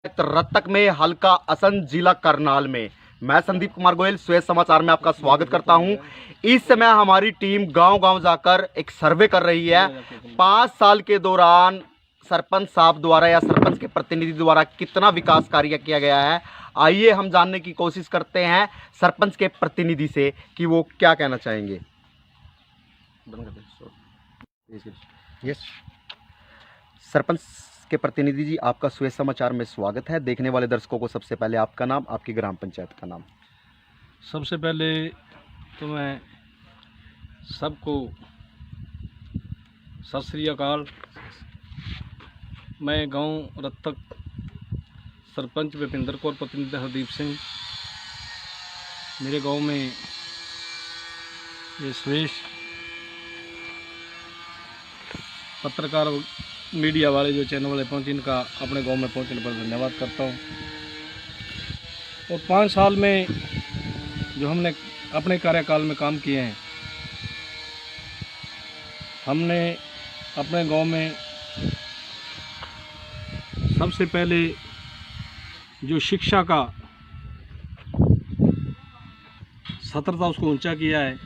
रतक में हल्का असंध जिला करनाल में मैं संदीप कुमार गोयल स्वेज समाचार में आपका स्वागत करता हूं। इस समय हमारी टीम गांव-गांव जाकर एक सर्वे कर रही है। 5 साल के दौरान सरपंच साहब द्वारा या सरपंच के प्रतिनिधि द्वारा कितना विकास कार्य किया गया है, आइए हम जानने की कोशिश करते हैं सरपंच के प्रतिनिधि से कि वो क्या कहना चाहेंगे। यस सरपंच के प्रतिनिधि जी, आपका स्वेज समाचार में स्वागत है। देखने वाले दर्शकों को सबसे पहले आपका नाम, आपकी ग्राम पंचायत का नाम। सबसे पहले तो मैं सबको सत श्री अकाल। मैं गांव रतक सरपंच विपिंदर कौर, प्रतिनिधि हरदीप सिंह। मेरे गांव में ये स्वेज पत्रकार मीडिया वाले जो चैनल वाले पहुँचे, इनका अपने गांव में पहुंचने पर धन्यवाद करता हूं। और 5 साल में जो हमने अपने कार्यकाल में काम किए हैं, हमने अपने गांव में सबसे पहले जो शिक्षा का स्तर था उसको ऊंचा किया है।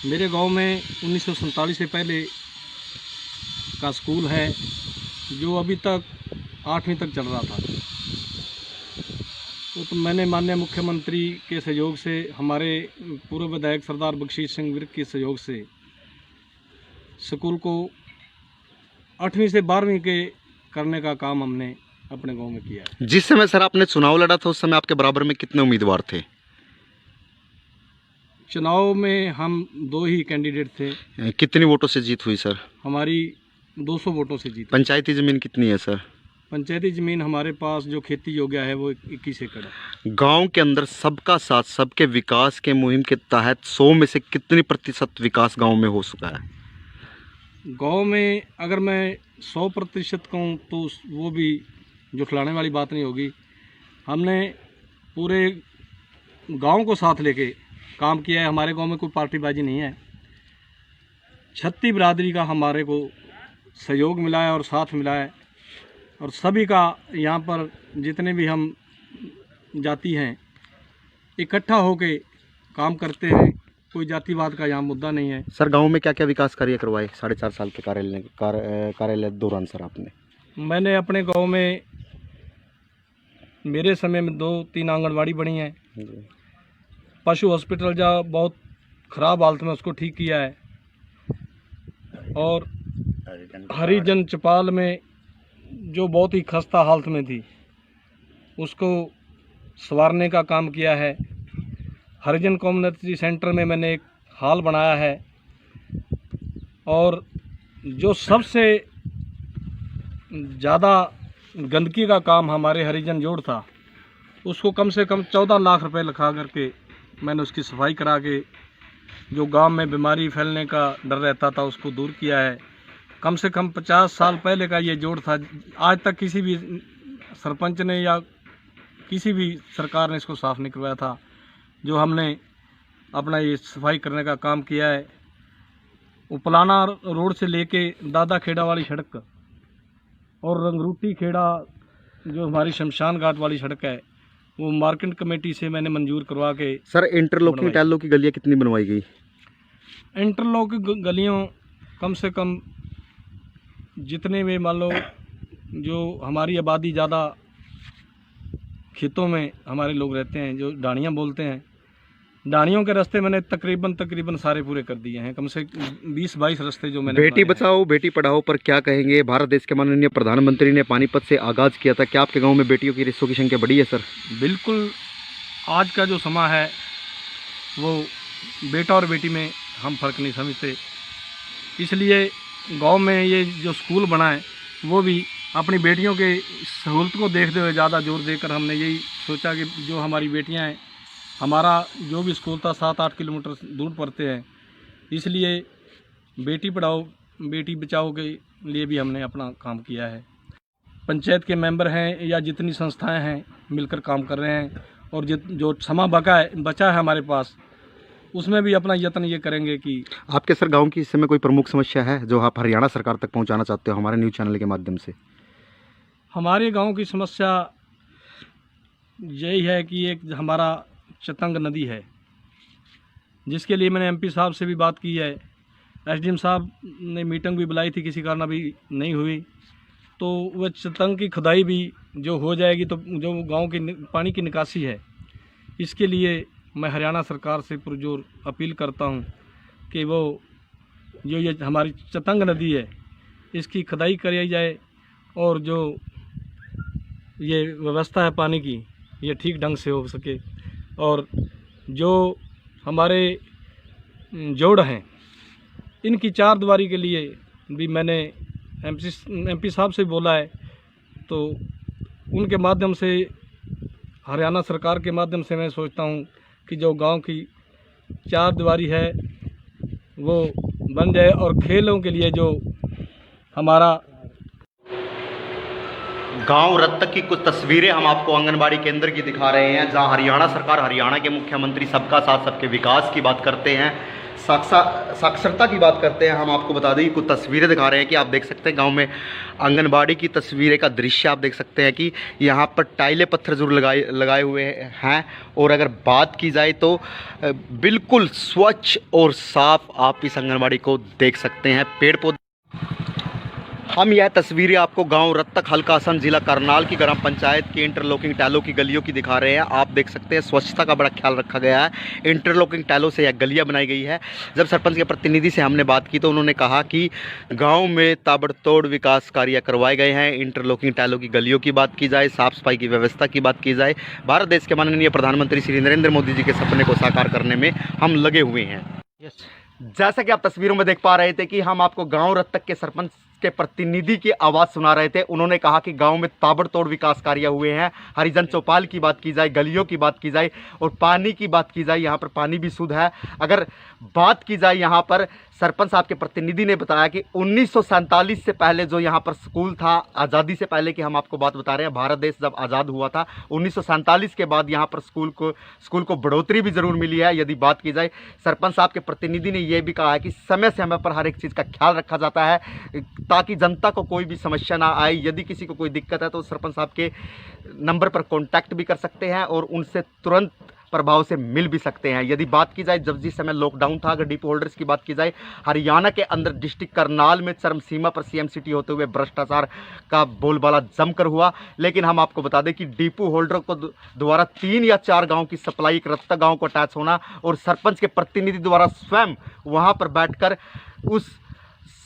मेरे गांव में 1947 से पहले का स्कूल है जो अभी तक 8वीं तक चल रहा था। तो मैंने माननीय मुख्यमंत्री के सहयोग से, हमारे पूर्व विधायक सरदार बख्शीश सिंह विर्क के सहयोग से स्कूल को 8वीं से 12वीं के करने का काम हमने अपने गांव में किया है। जिस समय सर आपने चुनाव लड़ा था, उस समय आपके बराबर में कितने उम्मीदवार थे? चुनाव में हम 2 ही कैंडिडेट थे। कितनी वोटों से जीत हुई सर? हमारी 200 वोटों से जीत। पंचायती जमीन कितनी है सर? पंचायती ज़मीन हमारे पास जो खेती योग्य है वो 21 एकड़ है। गांव के अंदर सबका साथ सबके विकास के मुहिम के तहत 100 में से कितनी प्रतिशत विकास गांव में हो चुका है? गांव में अगर मैं 100% कहूँ तो वो भी जुटलाने वाली बात नहीं होगी। हमने पूरे गांव को साथ लेके काम किया है। हमारे गांव में कोई पार्टीबाजी नहीं है। 36 बिरादरी का हमारे को सहयोग मिला है और साथ मिला है, और सभी का यहाँ पर जितने भी हम जाति हैं इकट्ठा होके काम करते हैं। कोई जातिवाद का यहाँ मुद्दा नहीं है। सर गांव में क्या क्या विकास कार्य करवाए 4.5 साल के कार्यालय दौरान सर आपने? मैंने अपने गांव में मेरे समय में 2-3 आंगनवाड़ी बनी हैं। पशु हॉस्पिटल जो बहुत ख़राब हालत में, उसको ठीक किया है। और हरिजन चौपाल में जो बहुत ही खस्ता हालत में थी, उसको संवारने का काम किया है। हरिजन कम्युनिटी सेंटर में मैंने एक हॉल बनाया है। और जो सबसे ज़्यादा गंदगी का काम हमारे हरिजन जोड़ था, उसको कम से कम 14 लाख रुपए लगा करके मैंने उसकी सफाई करा के, जो गांव में बीमारी फैलने का डर रहता था, उसको दूर किया है। कम से कम 50 साल पहले का ये जोड़ था। आज तक किसी भी सरपंच ने या किसी भी सरकार ने इसको साफ़ नहीं करवाया था। जो हमने अपना ये सफाई करने का काम किया है। उपलाना रोड से लेके दादा खेड़ा वाली सड़क और रंगरूटी खेड़ा जो हमारी शमशान घाट वाली सड़क है, वो मार्केट कमेटी से मैंने मंजूर करवा के। सर इंटरलॉकिंग टैलों की गलियां कितनी बनवाई गई? इंटरलॉक गलियों कम से कम जितने भी मान लो जो हमारी आबादी ज़्यादा खेतों में हमारे लोग रहते हैं, जो डाणियाँ बोलते हैं, डाणियों के रास्ते मैंने तकरीबन सारे पूरे कर दिए हैं। कम से 20-22 रास्ते जो मैंने। बेटी बचाओ बेटी पढ़ाओ पर क्या कहेंगे? भारत देश के माननीय प्रधानमंत्री ने पानीपत से आगाज़ किया था। क्या आपके गांव में बेटियों की रिश्तों की संख्या बढ़ी है सर? बिल्कुल। आज का जो समय है वो बेटा और बेटी में हम फ़र्क नहीं समझते। इसलिए गांव में ये जो स्कूल बना है, वो भी अपनी बेटियों के सहूलत को देखते हुए ज़्यादा जोर देकर हमने यही सोचा कि जो हमारी बेटियां हैं, हमारा जो भी स्कूल था 7-8 किलोमीटर दूर पड़ते हैं, इसलिए बेटी पढ़ाओ बेटी बचाओ के लिए भी हमने अपना काम किया है। पंचायत के मेंबर हैं या जितनी संस्थाएं हैं मिलकर काम कर रहे हैं। और जो समय बचा है हमारे पास, उसमें भी अपना यत्न ये करेंगे कि। आपके सर गांव की इस समय कोई प्रमुख समस्या है जो आप हरियाणा सरकार तक पहुंचाना चाहते हो हमारे न्यूज़ चैनल के माध्यम से? हमारे गांव की समस्या यही है कि एक हमारा चतंग नदी है, जिसके लिए मैंने एमपी साहब से भी बात की है। एसडीएम साहब ने मीटिंग भी बुलाई थी, किसी कारण अभी नहीं हुई। तो वह चतंग की खुदाई भी जो हो जाएगी तो जो गांव की पानी की निकासी है, इसके लिए मैं हरियाणा सरकार से पुरजोर अपील करता हूं कि वो जो ये हमारी चतंग नदी है इसकी खुदाई कराई जाए और जो ये व्यवस्था है पानी की ये ठीक ढंग से हो सके। और जो हमारे जोड़ हैं इनकी चार दीवारी के लिए भी मैंने एमपी साहब से बोला है, तो उनके माध्यम से हरियाणा सरकार के माध्यम से मैं सोचता हूं कि जो गांव की चार दीवारी है वो बन जाए और खेलों के लिए जो हमारा गांव रत्तक की कुछ तस्वीरें हम आपको आंगनबाड़ी केंद्र की दिखा रहे हैं, जहां हरियाणा सरकार, हरियाणा के मुख्यमंत्री सबका साथ सबके विकास की बात करते हैं, साक्षरता की बात करते हैं। हम आपको बता दें कि कुछ तस्वीरें दिखा रहे हैं कि आप देख सकते हैं गांव में आंगनबाड़ी की तस्वीरें का दृश्य आप देख सकते हैं कि यहाँ पर टाइले पत्थर जरूर लगाए हुए हैं। और अगर बात की जाए तो बिल्कुल स्वच्छ और साफ आप इस आंगनबाड़ी को देख सकते हैं। पेड़ पौधे, हम यह तस्वीरें आपको गांव रत्तक, हल्का असम, जिला करनाल की ग्राम पंचायत की इंटरलॉकिंग टाइलों की गलियों की दिखा रहे हैं। आप देख सकते हैं स्वच्छता का बड़ा ख्याल रखा गया है। इंटरलॉकिंग टाइलों से यह गलियां बनाई गई है। जब सरपंच के प्रतिनिधि से हमने बात की तो उन्होंने कहा कि गांव में ताबड़तोड़ विकास कार्य करवाए गए हैं। इंटरलॉकिंग टाइलों की गलियों की बात की जाए, साफ सफाई की व्यवस्था की बात की जाए, भारत देश के माननीय प्रधानमंत्री श्री नरेंद्र मोदी जी के सपने को साकार करने में हम लगे हुए हैं। जैसा कि आप तस्वीरों में देख पा रहे थे कि हम आपको गांव रत्तक के सरपंच के प्रतिनिधि की आवाज़ सुना रहे थे। उन्होंने कहा कि गांव में ताबड़तोड़ विकास कार्य हुए हैं। हरिजन चौपाल की बात की जाए, गलियों की बात की जाए और पानी की बात की जाए, यहाँ पर पानी भी शुद्ध है। अगर बात की जाए यहाँ पर सरपंच साहब के प्रतिनिधि ने बताया कि 1947 से पहले जो यहाँ पर स्कूल था, आज़ादी से पहले की हम आपको बात बता रहे हैं, भारत देश जब आज़ाद हुआ था 1947 के बाद यहाँ पर स्कूल को बढ़ोतरी भी ज़रूर मिली है। यदि बात की जाए, सरपंच साहब के प्रतिनिधि ने यह भी कहा है कि समय समय पर हर एक चीज़ का ख्याल रखा जाता है ताकि जनता को कोई भी समस्या ना आए। यदि किसी को कोई दिक्कत है तो सरपंच साहब के नंबर पर कॉन्टैक्ट भी कर सकते हैं और उनसे तुरंत प्रभाव से मिल भी सकते हैं। यदि बात की जाए, जब जिस समय लॉकडाउन था, अगर डिपो होल्डर्स की बात की जाए, हरियाणा के अंदर डिस्ट्रिक्ट करनाल में चरम सीमा पर सीएम सिटी होते हुए भ्रष्टाचार का बोलबाला जमकर हुआ। लेकिन हम आपको बता दें कि डिपो होल्डर को द्वारा 3 या 4 गांव की सप्लाई, एक रत्तक गांव को अटैच होना और सरपंच के प्रतिनिधि द्वारा स्वयं वहां पर बैठकर उस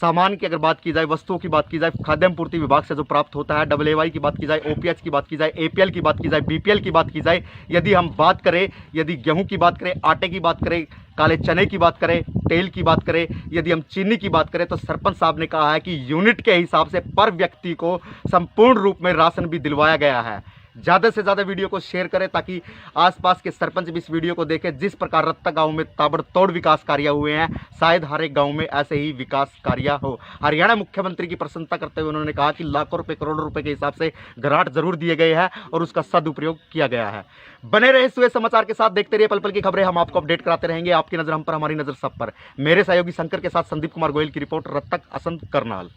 सामान की अगर बात की जाए, वस्तुओं की बात की जाए, खाद्यान्न पूर्ति विभाग से जो प्राप्त होता है, AAY की बात की जाए, OPH की बात की जाए, APL की बात की जाए, BPL की बात की जाए, यदि हम बात करें, यदि गेहूं की बात करें, आटे की बात करें, काले चने की बात करें, तेल की बात करें, यदि हम चीनी की बात करें, तो सरपंच साहब ने कहा है कि यूनिट के हिसाब से पर व्यक्ति को संपूर्ण रूप में राशन भी दिलवाया गया है। ज़्यादा से ज़्यादा वीडियो को शेयर करें ताकि आसपास के सरपंच भी इस वीडियो को देखें। जिस प्रकार रत्तक गांव में ताबड़तोड़ विकास कार्य हुए हैं, शायद हर एक गांव में ऐसे ही विकास कार्य हो। हरियाणा मुख्यमंत्री की प्रशंसा करते हुए उन्होंने कहा कि लाखों रुपए, करोड़ों रुपए के हिसाब से ग्रांट जरूर दिए गए हैं और उसका सदुपयोग किया गया है। बने रहे सुबह समाचार के साथ, देखते रहिए पल पल की खबरें। हम आपको अपडेट कराते रहेंगे। आपकी नजर हम पर, हमारी नजर सब पर। मेरे सहयोगी शंकर के साथ संदीप कुमार गोयल की रिपोर्ट, रत्तक, असम, करनाल।